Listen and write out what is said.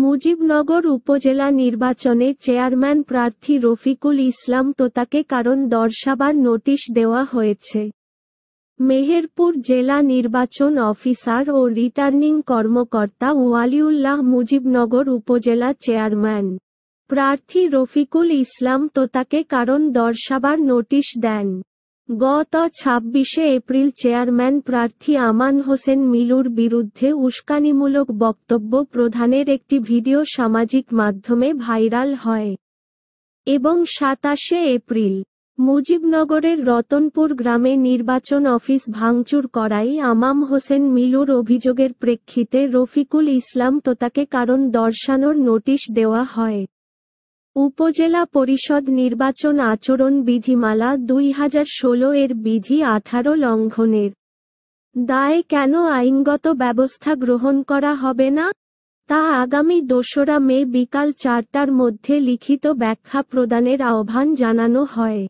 মুজিবনগর উপজেলা নির্বাচনে চেয়ারম্যান প্রার্থী রফিকুল ইসলাম তোতাকে কারণ দর্শাবার নোটিশ দেওয়া হয়েছে। মেহেরপুর জেলা নির্বাচন অফিসার ও রিটার্নিং কর্মকর্তা ওয়ালিউল্লাহ মুজিবনগর উপজেলা চেয়ারম্যান প্রার্থী রফিকুল ইসলাম তোতাকে কারণ দর্শাবার নোটিশ দেন। গত ২৬শে এপ্রিল চেয়ারম্যান প্রার্থী আমান হোসেন মিলুর বিরুদ্ধে উস্কানিমূলক বক্তব্য প্রদানের একটি ভিডিও সামাজিক মাধ্যমে ভাইরাল হয় এবং ২৭শে এপ্রিল মুজিবনগরের রতনপুর গ্রামে নির্বাচন অফিস ভাঙচুর করায় আমান হোসেন মিলুর অভিযোগের প্রেক্ষিতে রফিকুল ইসলাম তোতাকে কারণ দর্শানোর নোটিশ দেওয়া হয়। উপজেলা পরিষদ নির্বাচন আচরণ বিধিমালা ২০১৬ এর বিধি ১৮ লঙ্ঘনের দায়ে কেন আইনগত ব্যবস্থা গ্রহণ করা হবে না, তা আগামী ২রা মে বিকাল ৪টার মধ্যে লিখিত ব্যাখ্যা প্রদানের আহ্বান জানানো হয়।